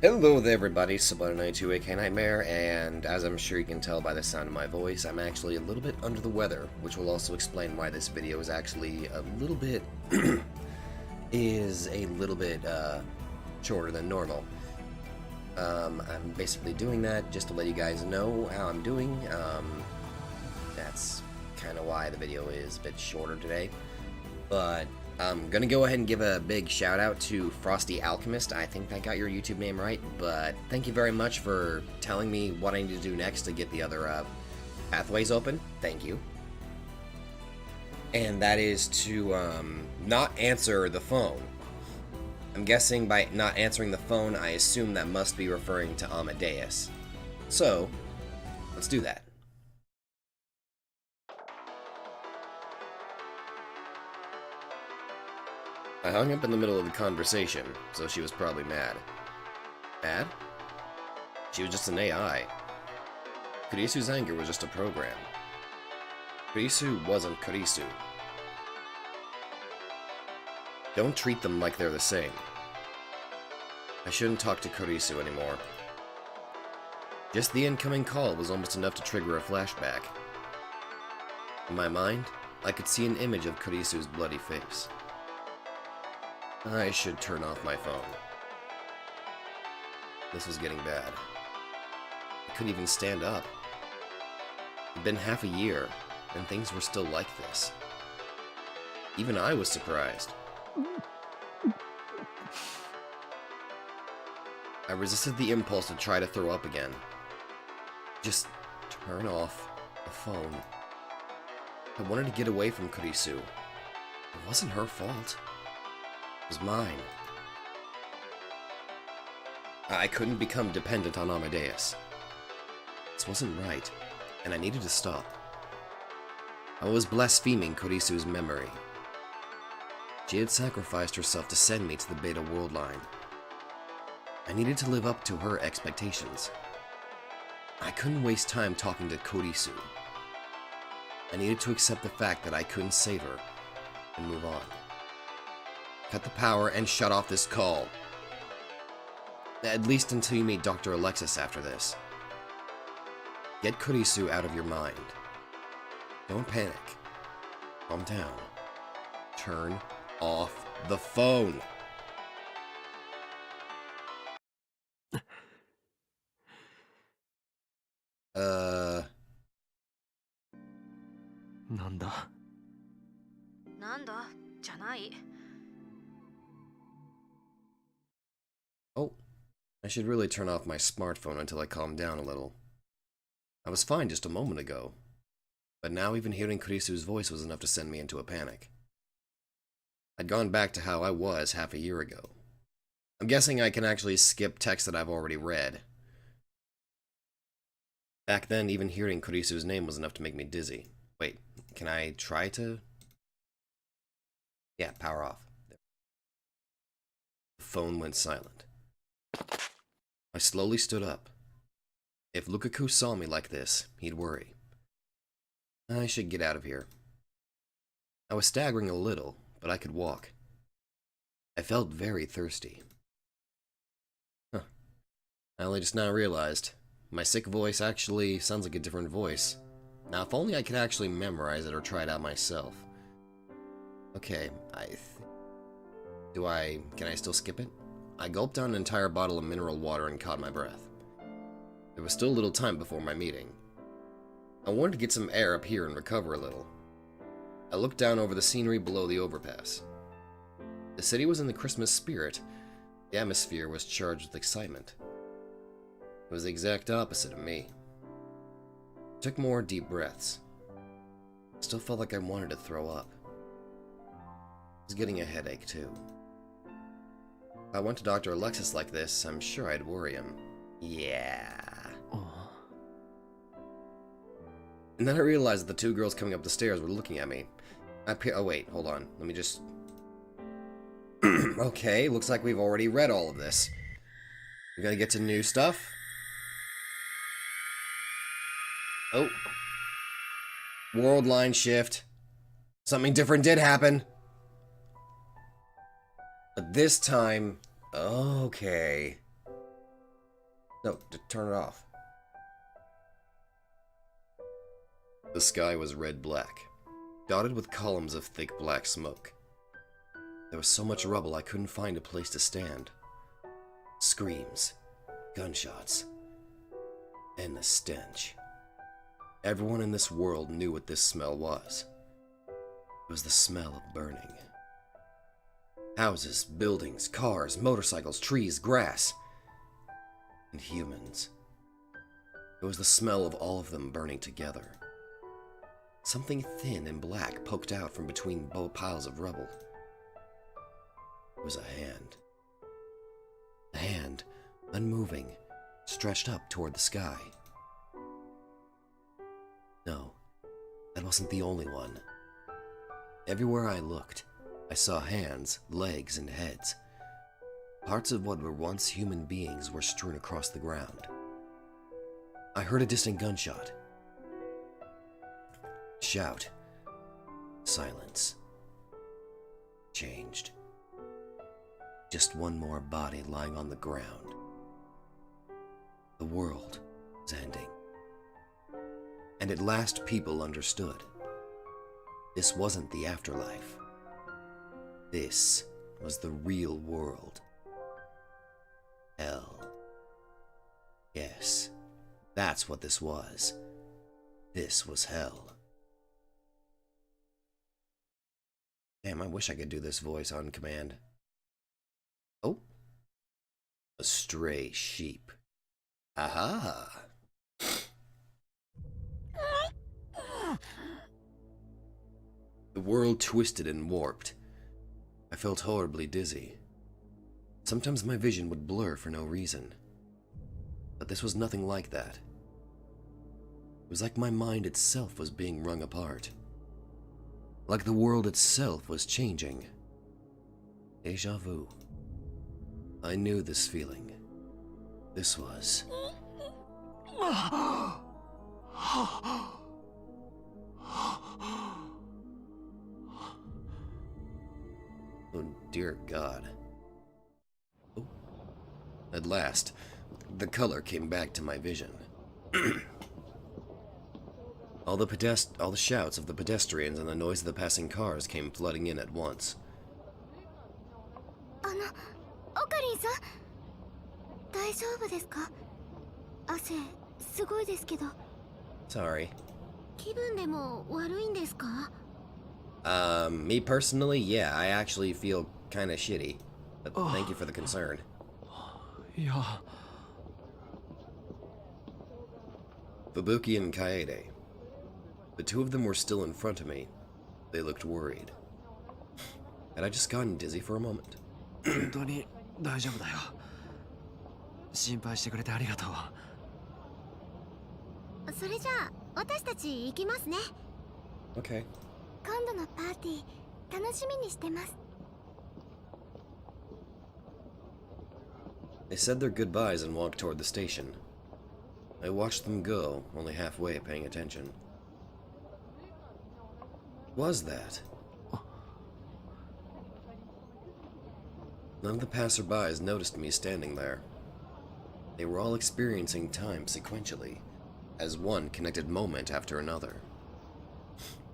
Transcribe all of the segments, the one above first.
Hello there everybody, Subliminal92 aka Nightmare, and as I'm sure you can tell by the sound of my voice, I'm actually a little bit under the weather, which will also explain why this video is actually a little bit shorter than normal. I'm basically doing that just to let you guys know how I'm doing. That's kind of why the video is a bit shorter today, but I'm gonna go ahead and give a big shout out to Frosty Alchemist. I think I got your YouTube name right, but thank you very much for telling me what I need to do next to get the other pathways open. Thank you. And that is to not answer the phone. I'm guessing by not answering the phone, I assume that must be referring to Amadeus. So, let's do that. I hung up in the middle of the conversation, so she was probably mad. Mad? She was just an AI. Kurisu's anger was just a program. Kurisu wasn't Kurisu. Don't treat them like they're the same. I shouldn't talk to Kurisu anymore. Just the incoming call was almost enough to trigger a flashback. In my mind, I could see an image of Kurisu's bloody face. I should turn off my phone. This was getting bad. I couldn't even stand up. It'd been half a year, and things were still like this. Even I was surprised. I resisted the impulse to try to throw up again. Just turn off the phone. I wanted to get away from Kurisu. It wasn't her fault. It was mine. I couldn't become dependent on Amadeus. This wasn't right, and I needed to stop. I was blaspheming Kurisu's memory. She had sacrificed herself to send me to the Beta worldline. I needed to live up to her expectations. I couldn't waste time talking to Kurisu. I needed to accept the fact that I couldn't save her and move on. Cut the power and shut off this call. At least until you meet Dr. Alexis after this. Get Kurisu out of your mind. Don't panic. Calm down. Turn off the phone. Nanda? なんだじゃない。 Oh, I should really turn off my smartphone until I calm down a little. I was fine just a moment ago, but now even hearing Kurisu's voice was enough to send me into a panic. I'd gone back to how I was half a year ago. I'm guessing I can actually skip text that I've already read. Back then, even hearing Kurisu's name was enough to make me dizzy. Wait, can I try to... Yeah, power off. There. The phone went silent. I slowly stood up. If Lukaku saw me like this, he'd worry. I should get out of here. I was staggering a little, but I could walk. I felt very thirsty. Huh. I only just now realized. My sick voice actually sounds like a different voice. Now, if only I could actually memorize it or try it out myself. Okay, can I still skip it? I gulped down an entire bottle of mineral water and caught my breath. There was still a little time before my meeting. I wanted to get some air up here and recover a little. I looked down over the scenery below the overpass. The city was in the Christmas spirit. The atmosphere was charged with excitement. It was the exact opposite of me. I took more deep breaths. I still felt like I wanted to throw up. was getting a headache, too. If I went to Dr. Alexis like this, I'm sure I'd worry him. Yeah. And then I realized that the two girls coming up the stairs were looking at me. Oh wait, hold on. Let me just... Okay, looks like we've already read all of this. We're gonna get to new stuff. Oh. World line shift. Something different did happen. But this time... Okay. No, turn it off. The sky was red-black, dotted with columns of thick black smoke. There was so much rubble I couldn't find a place to stand. Screams, gunshots, and the stench. Everyone in this world knew what this smell was. It was the smell of burning. Houses, buildings, cars, motorcycles, trees, grass, and humans. It was the smell of all of them burning together. Something thin and black poked out from between both piles of rubble. It was a hand. A hand, unmoving, stretched up toward the sky. No, that wasn't the only one. Everywhere I looked, I saw hands, legs, and heads. Parts of what were once human beings were strewn across the ground. I heard a distant gunshot. Shout. Silence. Changed. Just one more body lying on the ground. The world was ending. And at last people understood. This wasn't the afterlife. This was the real world. Hell. Yes, that's what this was. This was hell. Damn, I wish I could do this voice on command. Oh. A stray sheep. Aha! The world twisted and warped. I felt horribly dizzy. Sometimes my vision would blur for no reason. But this was nothing like that. It was like my mind itself was being wrung apart. Like the world itself was changing. Déjà vu. I knew this feeling. This was... Oh, dear God. Oh. At last, the color came back to my vision. All the shouts of the pedestrians and the noise of the passing cars came flooding in at once. Okarin-san, 大丈夫ですか? 汗すごいですけど. Sorry. 気分でも悪いんですか? Me personally, yeah, I actually feel kinda shitty. But thank you for the concern. Yeah. Fubuki and Kaede. The two of them were still in front of me. They looked worried. Had I just gotten dizzy for a moment? 本当に大丈夫だよ。心配してくれてありがとう。それじゃあ私たち行きますね。 Okay. 今度のパーティー楽しみにしてます。 They said their goodbyes and walked toward the station. I watched them go, only halfway paying attention. What was that? None of the passerbys noticed me standing there. They were all experiencing time sequentially, as one connected moment after another.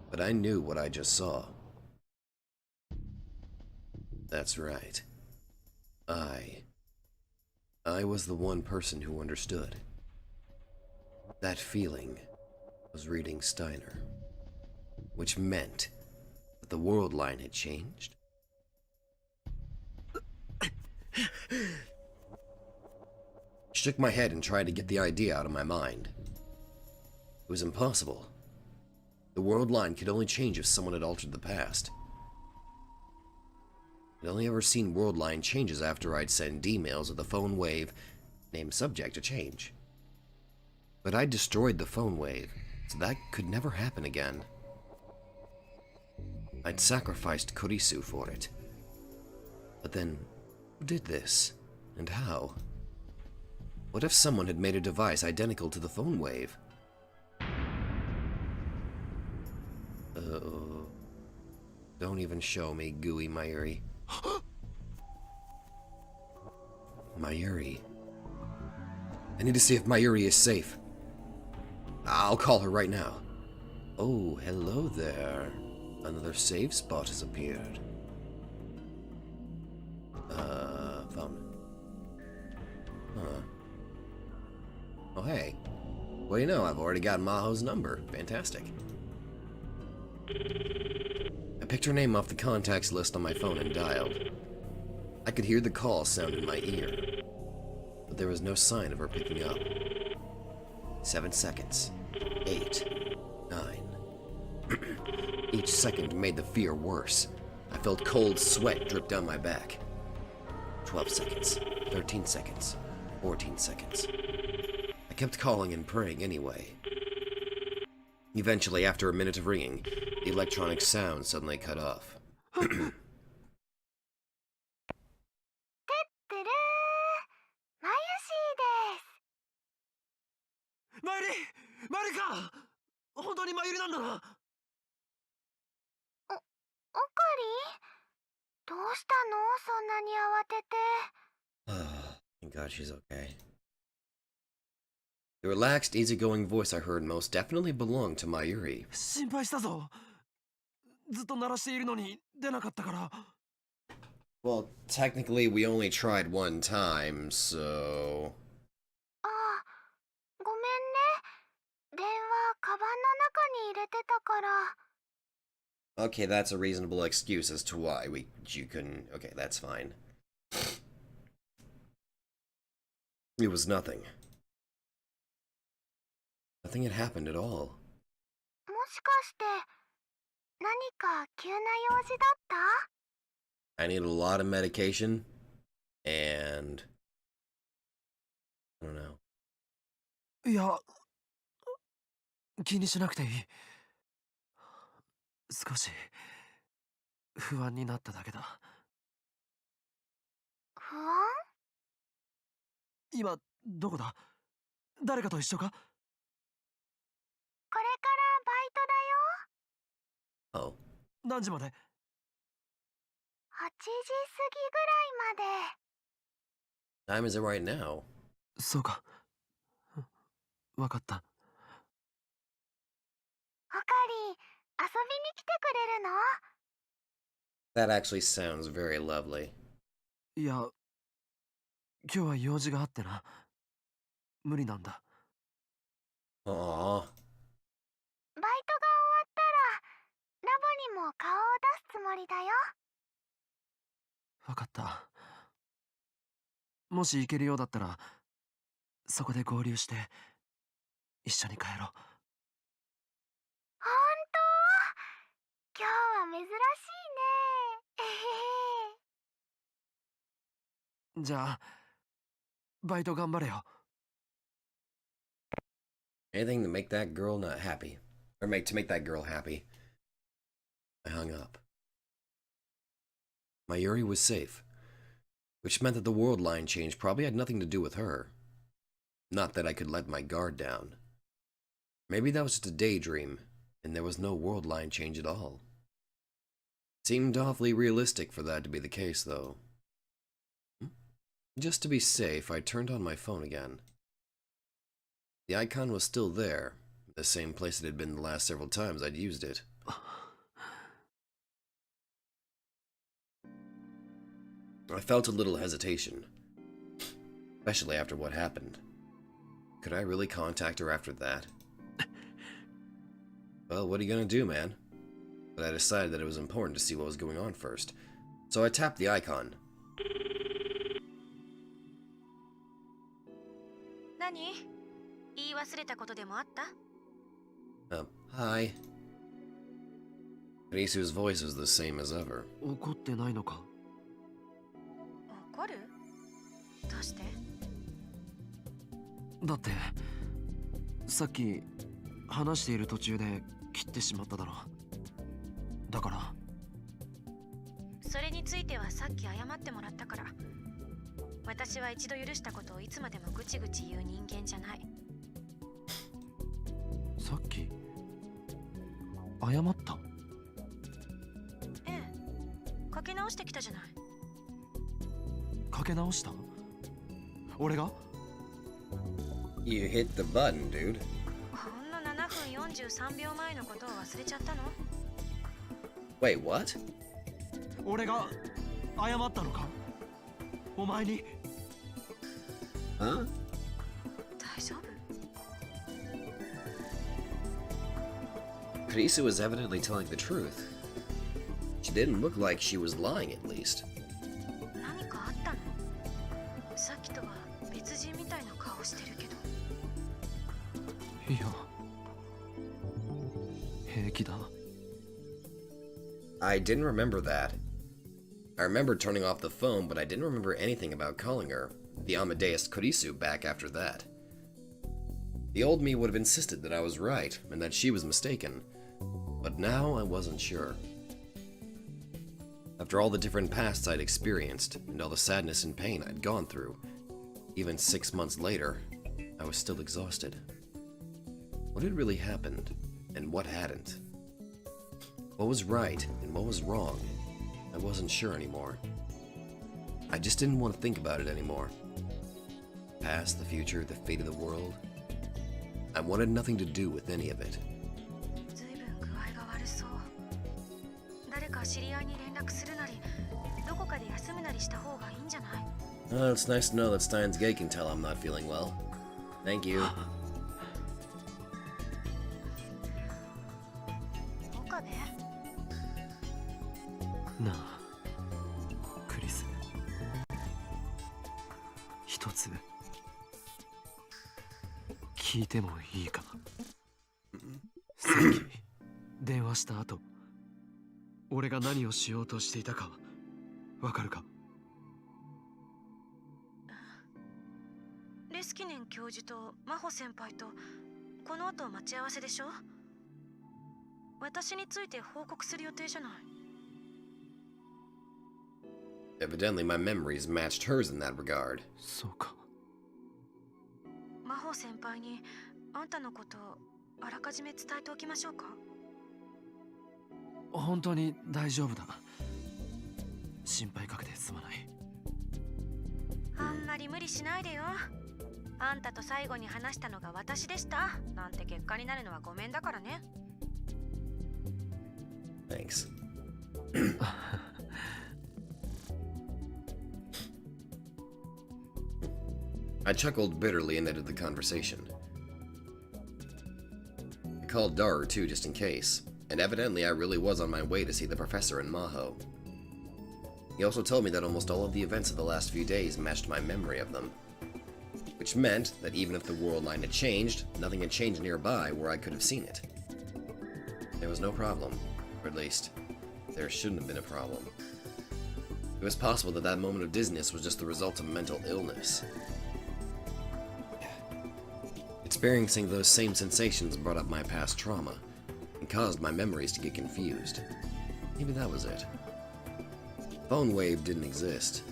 But I knew what I just saw. That's right. I was the one person who understood. That feeling was reading Steiner, which meant that the world line had changed. Shook my head and tried to get the idea out of my mind. It was impossible. The world line could only change if someone had altered the past. I'd only ever seen worldline changes after I'd send emails with the phone wave named subject to change. But I destroyed the phone wave, so that could never happen again. I'd sacrificed Kurisu for it. But then, who did this? And how? What if someone had made a device identical to the phone wave? Don't even show me, gooey Mayuri. Mayuri. I need to see if Mayuri is safe. I'll call her right now. Oh, hello there. Another safe spot has appeared. Phone. Huh. Oh, hey. Well, you know, I've already got Maho's number. Fantastic. I picked her name off the contacts list on my phone and dialed. I could hear the call sound in my ear, but there was no sign of her picking up. 7 seconds. 8. 9. Each second made the fear worse. I felt cold sweat drip down my back. 12 seconds. 13 seconds. 14 seconds. I kept calling and praying anyway. Eventually, after a minute of ringing, the electronic sound suddenly cut off. マユリマユリか本当にマユリなんだな。おかりどうしたのそんなに慌てて。Thank God she's okay. The relaxed, easygoing voice I heard most definitely belonged to Mayuri. 心配したぞ。ずっと鳴らしているのに出なかったから。Well, technically we only tried one time, so... ああ、ごめんね。電話カバンの中に入れてたから。Okay, that's a reasonable excuse as to why you couldn't... Okay, that's fine. It was nothing. Nothing had happened at all. もしかして何か急な用事だった？ I need a lot of medication, and... I don't know. いや、気にしなくていい。少し不安になっただけだ。不安？今どこだ？誰かと一緒か？これからバイトだよ。Oh. 何時まで？ 8時過ぎぐらいまで。 Time is it right now? そうか。わかった。おかり、遊びに来てくれるの？ That actually sounds very lovely. いや、今日は用事があってな。無理なんだ。Aww. バイトが終わったらラボにも顔を出すつもりだよ。わかった。もし行けるようだったら、そこで合流して一緒に帰ろう。ほんと？今日は珍しいね。じゃあ、バイト頑張れよ。Anything to make that girl not happy. Or to make that girl happy. I hung up. Mayuri was safe, which meant that the world line change probably had nothing to do with her. Not that I could let my guard down. Maybe that was just a daydream, and there was no world line change at all. Seemed awfully realistic for that to be the case, though. Just to be safe, I turned on my phone again. The icon was still there, the same place it had been the last several times I'd used it. I felt a little hesitation, especially after what happened. Could I really contact her after that? Well, what are you gonna do, man? But I decided that it was important to see what was going on first, so I tapped the icon. 何？言い忘れたことでもあった？ Hi. Kurisu's voice was the same as ever. 怒ってないのか？怒る？どうして？だってさっき話している途中で切ってしまっただろ。だから。それについてはさっき謝ってもらったから。私は一度許したことをいつまでもぐちぐち言う人間じゃない。さっき謝った？ええ、かけ直してきたじゃない。かけ直した？俺が？ You hit the button, dude. ほんの7分43秒前のことを忘れちゃったの？ Wait, what? 俺が謝ったのか？お前に。Huh? 大丈夫？ Kurisu was evidently telling the truth. She didn't look like she was lying, at least. 何かあったの？さっきとは別人みたいな顔してるけど。いや、平気だ。I didn't remember that. I remember turning off the phone, but I didn't remember anything about calling her the Amadeus Kurisu back after that. The old me would have insisted that I was right and that she was mistaken, but now I wasn't sure. After all the different pasts I'd experienced and all the sadness and pain I'd gone through, even 6 months later, I was still exhausted. What had really happened, and what hadn't? What was right and what was wrong? I wasn't sure anymore. I just didn't want to think about it anymore. Past, the future, the fate of the world. I wanted nothing to do with any of it. ずいぶん具合が悪そう。誰か知り合いに連絡するなり、どこかで休むなりした方がいいんじゃない？ Well, it's nice to know that Steins Gate can tell I'm not feeling well. Thank you. 岡部？なあ、クリス。一つ聞いてもいいか？さっき電話した後、俺が何をしようとしていたかわかるか？レスキネン教授と真帆先輩とこの後待ち合わせでしょ？私について報告する予定じゃない。Evidently, my memories matched hers in that regard. そうか。真帆先輩にあんたのことあらかじめ伝えておきましょうか？本当に大丈夫だ。心配かけてすまない。あんまり無理しないでよ。あんたと最後に話したのが私でしたなんて結果になるのはごめんだからね。Thanks. I chuckled bitterly and ended the conversation. I called Daru too, just in case, and evidently I really was on my way to see the professor in Maho. He also told me that almost all of the events of the last few days matched my memory of them, which meant that even if the world line had changed, nothing had changed nearby where I could have seen it. There was no problem, or at least, there shouldn't have been a problem. It was possible that that moment of dizziness was just the result of mental illness. Experiencing those same sensations brought up my past trauma, and caused my memories to get confused. Maybe that was it. Phone wave didn't exist,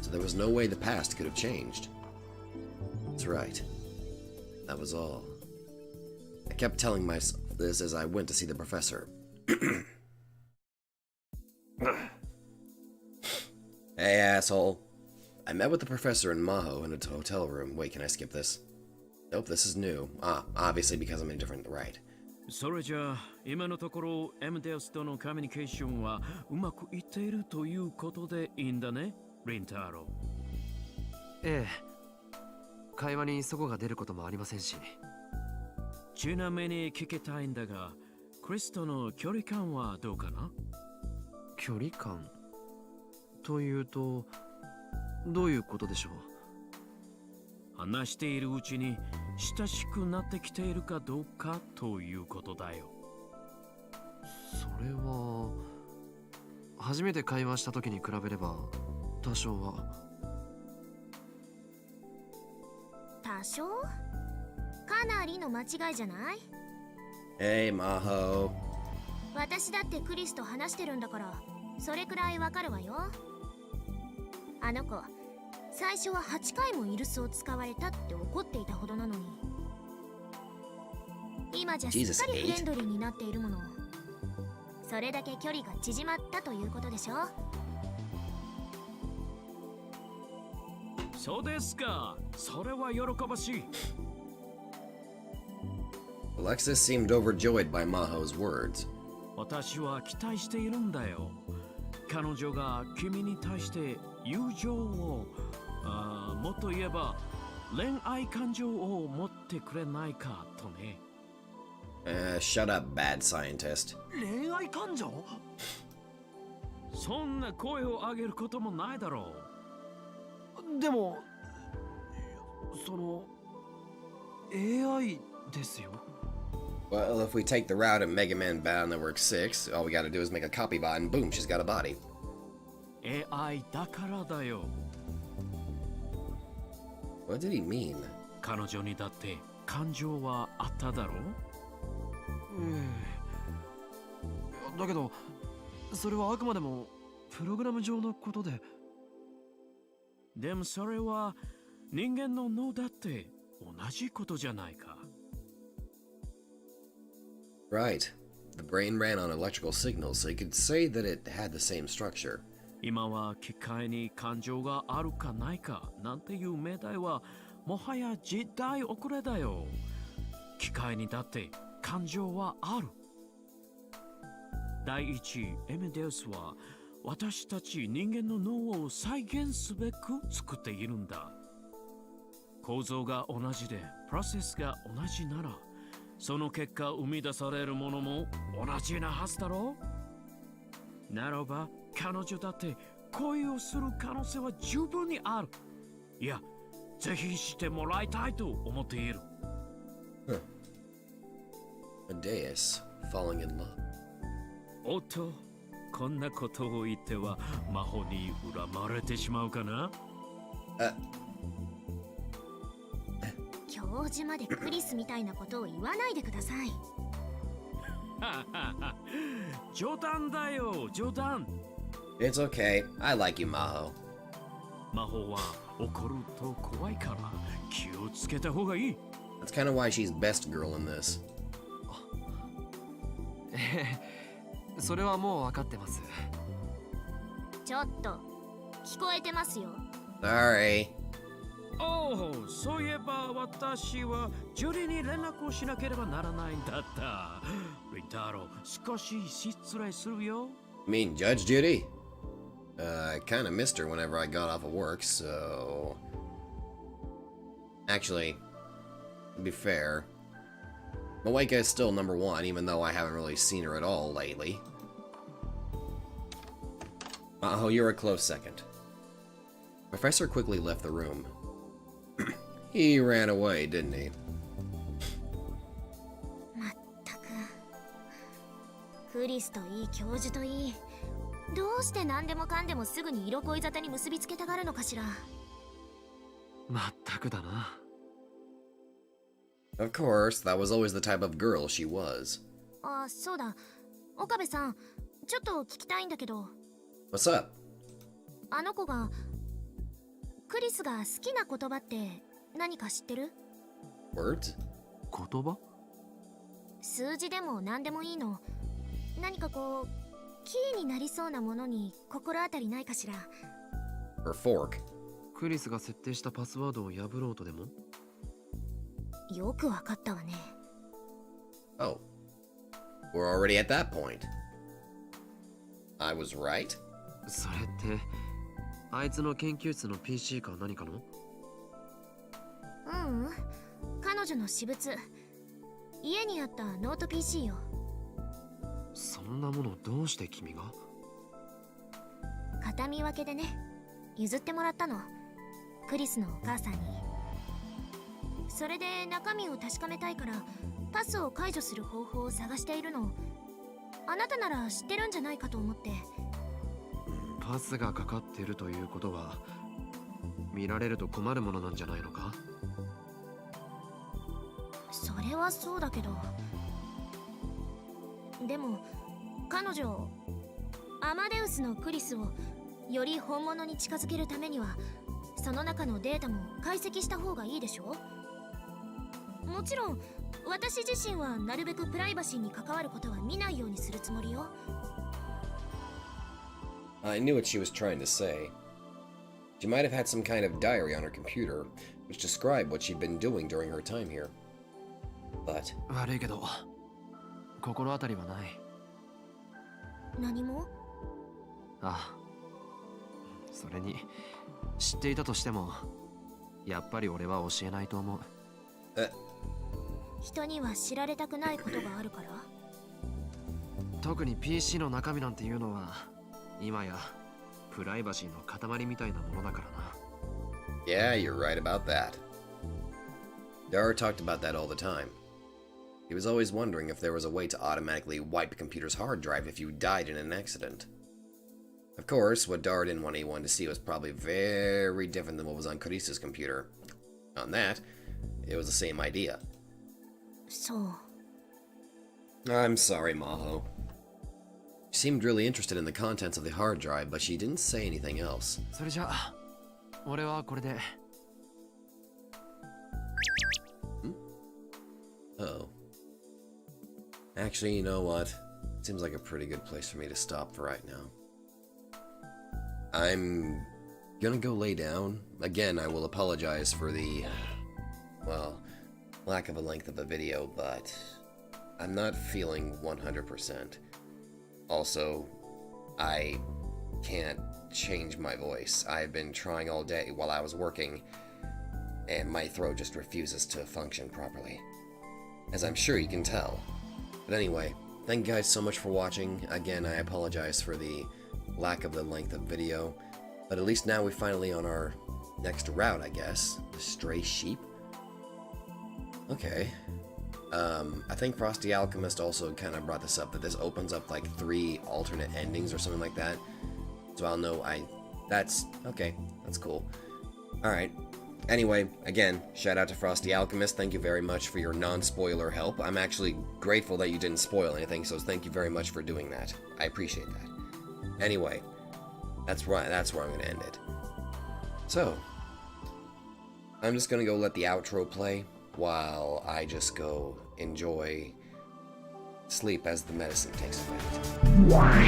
so there was no way the past could have changed. That's right. That was all. I kept telling myself this as I went to see the professor. Hey, asshole. I met with the professor in Maho in a hotel room. Wait, can I skip this? Nope, this is new. Obviously because I'm in a different right. それじゃあ今のところ MDS とのコミュニケーションはうまくいっているということでいいんだね、リンタロウ。ええ。会話に齟齬が出ることもありませんし。ちなみに聞きたいんだが、クリスとの距離感はどうかな？距離感というと、どういうことでしょう？話しているうちに親しくなってきているかどうかということだよ。それは初めて会話した時に比べれば多少は。多少？かなりの間違いじゃない？ Hey, Maho. 私だってクリスと話してるんだから、それくらいわかるわよ。あの子、最初は8回もイルスを使われたって怒っていたほどなのに、今じゃすっかりフレンドリーになっているもの。それだけ距離が縮まったということでしょ。そうですか。それは喜ばしい。Alexis seemed overjoyed by Maho's words. 私は期待しているんだよ。彼女が君に対して友情を、もっと言えば恋愛感情を持ってくれないかとね。Shut up, bad scientist. 恋愛感情？そんな声を上げることもないだろう。でも、その AI ですよ。Well, if we take the route of Mega Man Battle Network 6, all we gotta do is make a copy bot and boom, she's got a body. AI だからだよ。What did he mean? 彼女にだって感情はあっただろう。だけど、それはあくまでもプログラム上のことで。でもそれは人間の脳だって同じことじゃないか。Right. The brain ran on electrical signals, so you could say that it had the same structure. 今は機械に感情があるかないかなんていう命題はもはや時代遅れだよ。機械にだって感情はある。第一エメデウスは私たち人間の脳を再現すべく作っているんだ。構造が同じでプロセスが同じならその結果生み出されるものも同じなはずだろう。ならば彼女だって恋をする可能性は十分にある。いや、ぜひしてもらいたいと思っている。Amadeus, falling in love. おっと、こんなことを言っては魔法に恨まれてしまうかな。教授までクリスみたいなことを言わないでください。冗談だよ、冗談。It's okay. I like you, Maho. 魔法は怒ると怖いから気をつけた方がいい。That's kind of why she's best girl in this. それはもう分かってます。ちょっと聞こえてますよ。Sorry. おお、そういえば私はジュリーに連絡をしなければならないんだった。リンタロウ、少し失礼するよ。You mean Judge Judy? I kind of missed her whenever I got off of work, so... Actually, to be fair, Moeka is still number one, even though I haven't really seen her at all lately. Oh, you're a close second. Professor quickly left the room. He ran away, didn't he? まったく。クリスといい、教授といい。どうして何でもかんでもすぐに色恋沙汰に結びつけたがるのかしら。まったくだな。Of course, that was always the type of girl she was. あ、そうだ。岡部さん、ちょっと聞きたいんだけど。What's up? あの子がクリスが好きな言葉って何か知ってる？ Words? 言葉？数字でも何でもいいの。何かこうキーになりそうなものに心当たりないかしら。 Or fork? クリスが設定したパスワードを破ろうとでも？よくわかったわね。 Oh. We're already at that point. I was right? それってあいつの研究室の PC か何かの？ううん、彼女の私物。家にあったノート PC よ。そんなものどうして君が？形見分けでね、譲ってもらったの。クリスのお母さんに。それで中身を確かめたいからパスを解除する方法を探しているの。あなたなら知ってるんじゃないかと思って。パスがかかってるということは見られると困るものなんじゃないのか？それはそうだけど、でも彼女アマデウスのクリスをより本物に近づけるためにはその中のデータも解析した方がいいでしょ？もちろん私自身はなるべくプライバシーに関わることは見ないようにするつもりよ。 I knew what she was trying to say. She might have had some kind of diary on her computer, which described what she'd been doing during her time here. But... 悪いけど心当たりはない。何も？ああ、それに知っていたとしてもやっぱり俺は教えないと思う。人には知られたくないことがあるから？特に PC の中身なんていうのは今やプライバシーの塊みたいなものだからな。 Yeah, you're right about that. Dar talked about that all the time. He was always wondering if there was a way to automatically wipe a computer's hard drive if you died in an accident. Of course, what Dar didn't want anyone to see was probably very different than what was on Kurisa's computer. On that, it was the same idea. そう。 I'm sorry, Maho. She seemed really interested in the contents of the hard drive, but she didn't say anything else. それじゃあ俺はこれで。Oh. Actually, you know what? Seems like a pretty good place for me to stop for right now. I'm gonna go lay down. Again, I will apologize for the, well, lack of a length of a video, but I'm not feeling 100%. Also, I can't change my voice. I've been trying all day while I was working, and my throat just refuses to function properly, as I'm sure you can tell. But anyway, thank you guys so much for watching. Again, I apologize for the lack of the length of video, but at least now we're finally on our next route, I guess. The stray sheep? Okay. I think Frosty Alchemist also kind of brought this up, that this opens up like 3 alternate endings or something like that. So I'll know that's okay, that's cool. Alright. Anyway, again, shout out to Frosty Alchemist. Thank you very much for your non-spoiler help. I'm actually grateful that you didn't spoil anything, so thank you very much for doing that. I appreciate that. Anyway, that's where I'm gonna end it. So, I'm just gonna go let the outro play while I just go enjoy sleep as the medicine takes effect.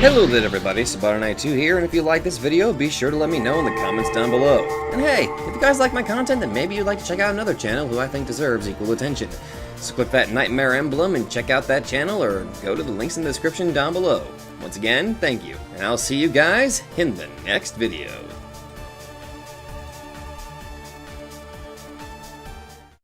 Hello there everybody, Sabato92 here, and if you like this video, be sure to let me know in the comments down below. And hey, if you guys like my content, then maybe you'd like to check out another channel who I think deserves equal attention. So click that nightmare emblem and check out that channel, or go to the links in the description down below. Once again, thank you, and I'll see you guys in the next video.